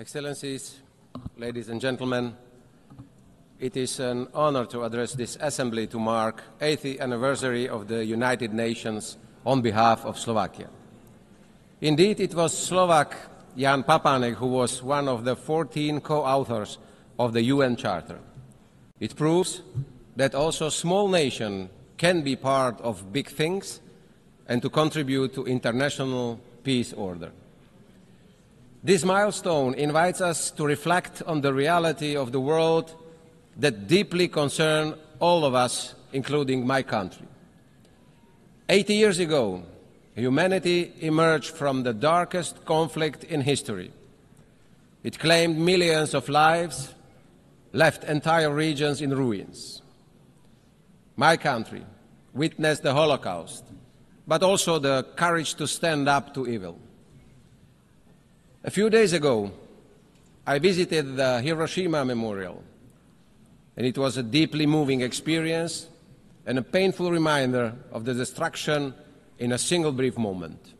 Excellencies, ladies and gentlemen, it is an honor to address this assembly to mark the 80th anniversary of the United Nations on behalf of Slovakia. Indeed, it was Slovak Jan Papanek who was one of the 14 co-authors of the UN Charter. It proves that also a small nation can be part of big things and to contribute to international peace order. This milestone invites us to reflect on the reality of the world that deeply concerns all of us, including my country. 80 years ago, humanity emerged from the darkest conflict in history. It claimed millions of lives, left entire regions in ruins. My country witnessed the Holocaust, but also the courage to stand up to evil. A few days ago, I visited the Hiroshima Memorial, and it was a deeply moving experience and a painful reminder of the destruction in a single brief moment.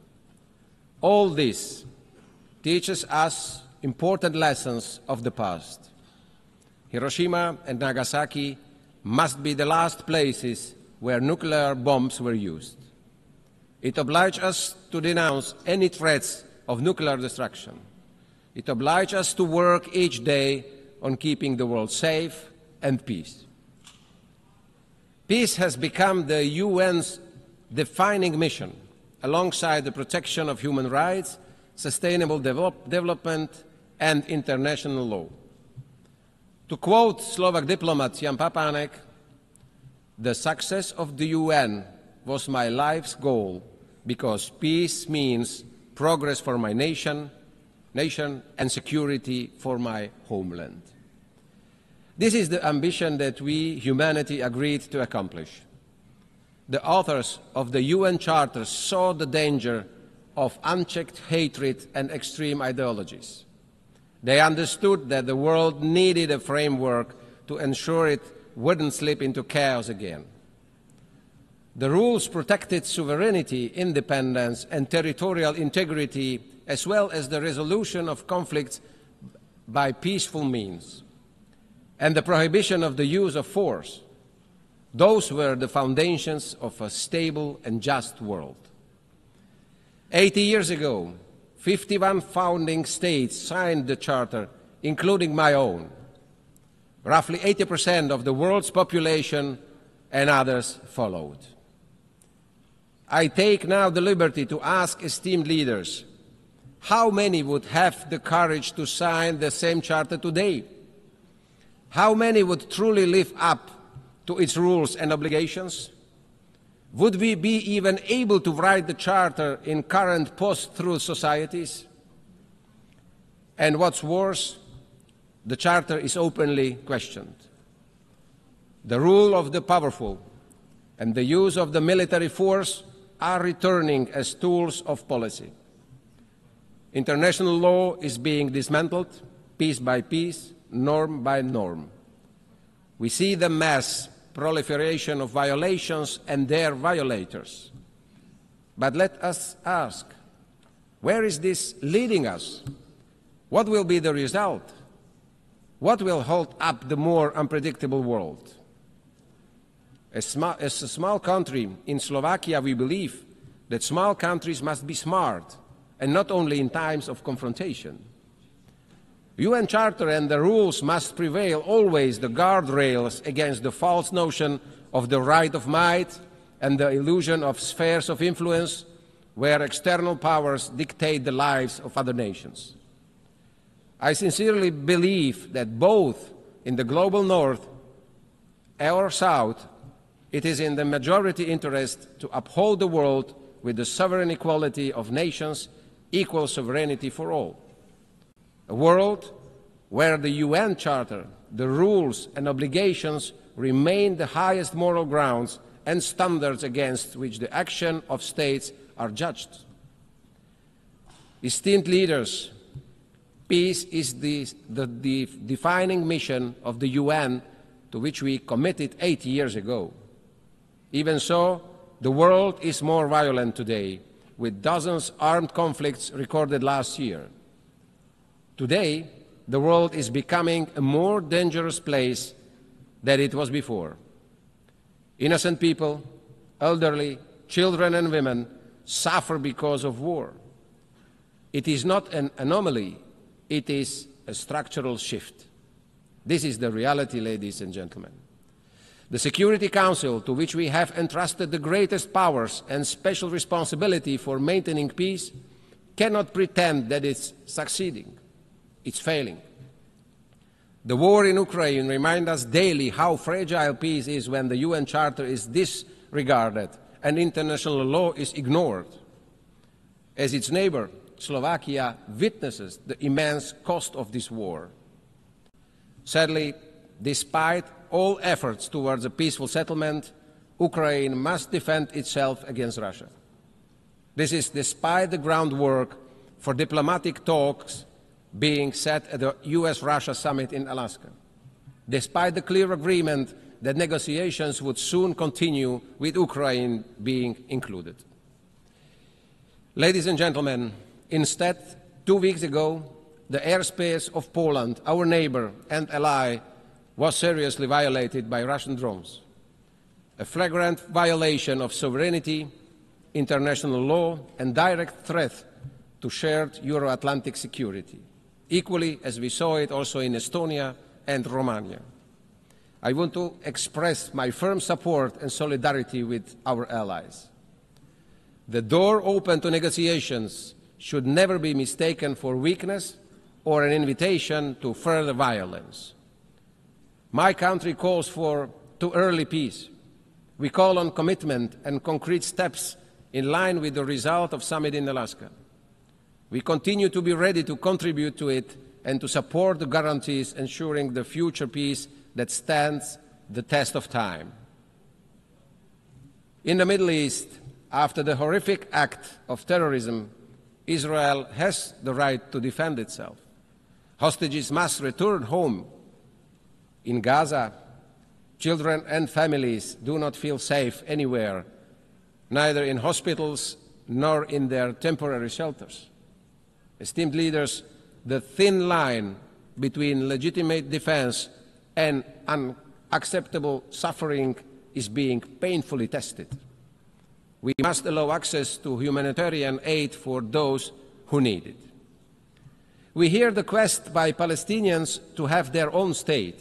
All this teaches us important lessons of the past. Hiroshima and Nagasaki must be the last places where nuclear bombs were used. It obliges us to denounce any threats of nuclear destruction. It obliges us to work each day on keeping the world safe and peace. Peace has become the UN's defining mission, alongside the protection of human rights, sustainable development, and international law. To quote Slovak diplomat Jan Papanek, "The success of the UN was my life's goal because peace means progress for my nation and security for my homeland." This is the ambition that we, humanity, agreed to accomplish. The authors of the UN Charter saw the danger of unchecked hatred and extreme ideologies. They understood that the world needed a framework to ensure it wouldn't slip into chaos again. The rules protected sovereignty, independence, and territorial integrity, as well as the resolution of conflicts by peaceful means, and the prohibition of the use of force. Those were the foundations of a stable and just world. 80 years ago, 51 founding states signed the Charter, including my own. Roughly 80% of the world's population and others followed. I take now the liberty to ask esteemed leaders, how many would have the courage to sign the same Charter today? How many would truly live up to its rules and obligations? Would we be even able to write the Charter in current post-truth societies? And what's worse, the Charter is openly questioned. The rule of the powerful and the use of the military force are returning as tools of policy. International law is being dismantled, piece by piece, norm by norm. We see the mass proliferation of violations and their violators. But let us ask, where is this leading us? What will be the result? What will hold up the more unpredictable world? As a small country in Slovakia, we believe that small countries must be smart, and not only in times of confrontation. UN Charter and the rules must prevail always the guardrails against the false notion of the right of might and the illusion of spheres of influence where external powers dictate the lives of other nations. I sincerely believe that both in the global north or south, it is in the majority interest to uphold the world with the sovereign equality of nations, equal sovereignty for all. A world where the UN Charter, the rules and obligations remain the highest moral grounds and standards against which the action of states are judged. Esteemed leaders, peace is the defining mission of the UN to which we committed 80 years ago. Even so, the world is more violent today, with dozens of armed conflicts recorded last year. Today, the world is becoming a more dangerous place than it was before. Innocent people, elderly, children and women suffer because of war. It is not an anomaly, it is a structural shift. This is the reality, ladies and gentlemen. The Security Council, to which we have entrusted the greatest powers and special responsibility for maintaining peace, cannot pretend that it's succeeding. It's failing. The war in Ukraine reminds us daily how fragile peace is when the UN Charter is disregarded and international law is ignored. As its neighbor, Slovakia witnesses the immense cost of this war. Sadly, despite all efforts towards a peaceful settlement, Ukraine must defend itself against Russia. This is despite the groundwork for diplomatic talks being set at the US-Russia summit in Alaska, despite the clear agreement that negotiations would soon continue with Ukraine being included. Ladies and gentlemen, instead, 2 weeks ago, the airspace of Poland, our neighbor and ally, was seriously violated by Russian drones, a flagrant violation of sovereignty, international law, and direct threat to shared Euro-Atlantic security, equally as we saw it also in Estonia and Romania. I want to express my firm support and solidarity with our allies. The door open to negotiations should never be mistaken for weakness or an invitation to further violence. My country calls for too early peace. We call on commitment and concrete steps in line with the result of summit in Alaska. We continue to be ready to contribute to it and to support the guarantees ensuring the future peace that stands the test of time. In the Middle East, after the horrific act of terrorism, Israel has the right to defend itself. Hostages must return home. In Gaza, children and families do not feel safe anywhere, neither in hospitals nor in their temporary shelters. Esteemed leaders, the thin line between legitimate defense and unacceptable suffering is being painfully tested. We must allow access to humanitarian aid for those who need it. We hear the quest by Palestinians to have their own state.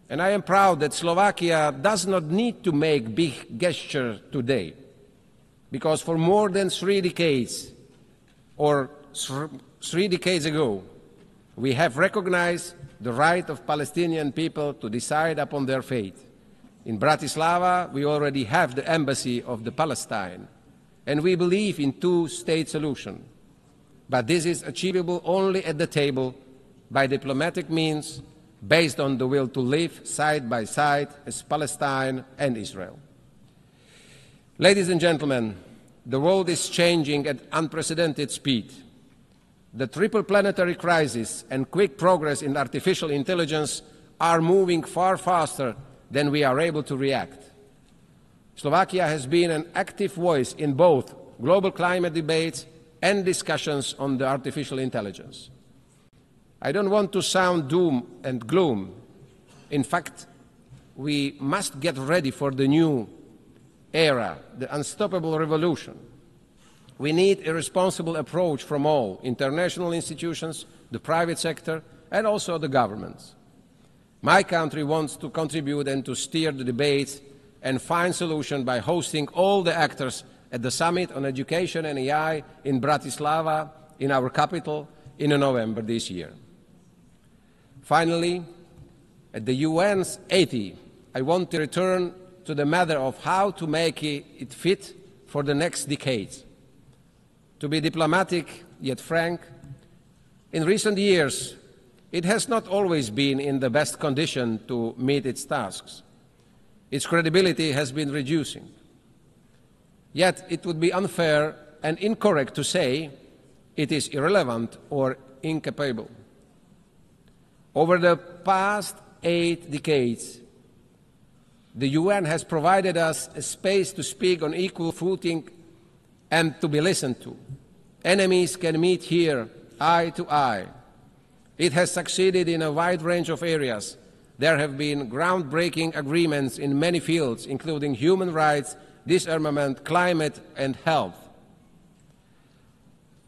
And I am proud that Slovakia does not need to make big gestures today, because for more than 3 decades, or 3 decades ago, we have recognized the right of Palestinian people to decide upon their fate. In Bratislava, we already have the embassy of the Palestine, and we believe in two-state solution. But this is achievable only at the table by diplomatic means based on the will to live side by side as Palestine and Israel. Ladies and gentlemen, the world is changing at unprecedented speed. The triple planetary crisis and quick progress in artificial intelligence are moving far faster than we are able to react. Slovakia has been an active voice in both global climate debates and discussions on the artificial intelligence. I don't want to sound doom and gloom. In fact, we must get ready for the new era, the unstoppable revolution. We need a responsible approach from all international institutions, the private sector, and also the governments. My country wants to contribute and to steer the debates and find solutions by hosting all the actors at the Summit on Education and AI in Bratislava, in our capital, in November this year. Finally, at the UN's 80, I want to return to the matter of how to make it fit for the next decades. To be diplomatic yet frank, in recent years, it has not always been in the best condition to meet its tasks. Its credibility has been reducing. Yet it would be unfair and incorrect to say it is irrelevant or incapable. Over the past 8 decades, the UN has provided us a space to speak on equal footing and to be listened to. Enemies can meet here eye to eye, It has succeeded in a wide range of areas. There have been groundbreaking agreements in many fields, including human rights, disarmament, climate, and health.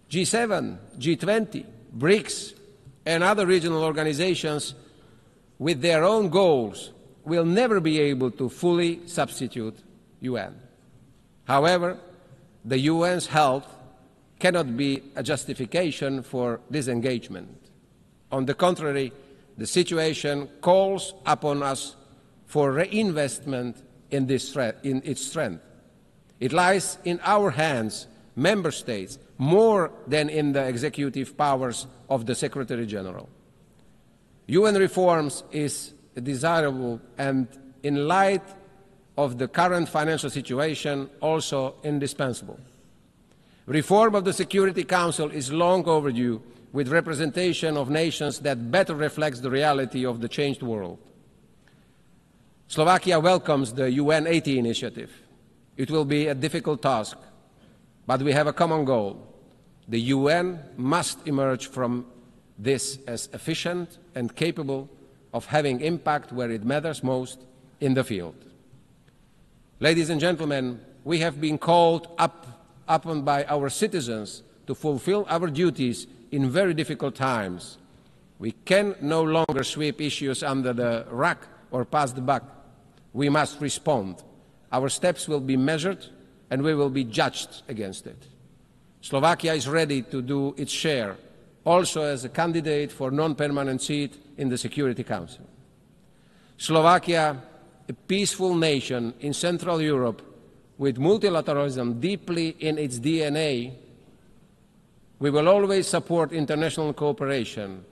G7, G20, BRICS, and other regional organizations with their own goals will never be able to fully substitute UN. However, the UN's health cannot be a justification for disengagement. On the contrary, the situation calls upon us for reinvestment in its strength. It lies in our hands, member states, more than in the executive powers of the Secretary General. UN reforms is desirable and, in light of the current financial situation, also indispensable. Reform of the Security Council is long overdue, with representation of nations that better reflects the reality of the changed world. Slovakia welcomes the UN 80 initiative. It will be a difficult task, but we have a common goal. The UN must emerge from this as efficient and capable of having impact where it matters most in the field. Ladies and gentlemen, we have been called upon by our citizens to fulfill our duties in very difficult times. We can no longer sweep issues under the rug or pass the buck. We must respond. Our steps will be measured and we will be judged against it. Slovakia is ready to do its share, also as a candidate for non-permanent seat in the Security Council. Slovakia, a peaceful nation in Central Europe with multilateralism deeply in its DNA, we will always support international cooperation,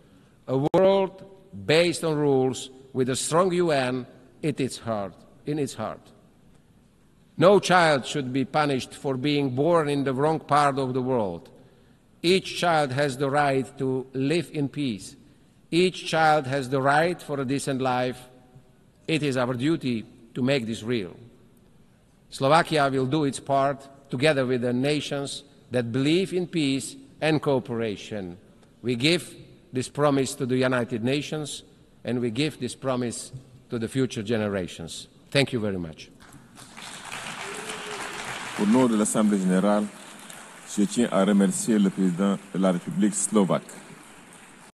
a world based on rules with a strong UN in its heart. No child should be punished for being born in the wrong part of the world. Each child has the right to live in peace. Each child has the right for a decent life. It is our duty to make this real. Slovakia will do its part together with the nations that believe in peace and cooperation. We give this promise to the United Nations, and we give this promise to the future generations. Thank you very much. Au nom de l'Assemblée générale, je tiens à remercier le président de la République slovaque.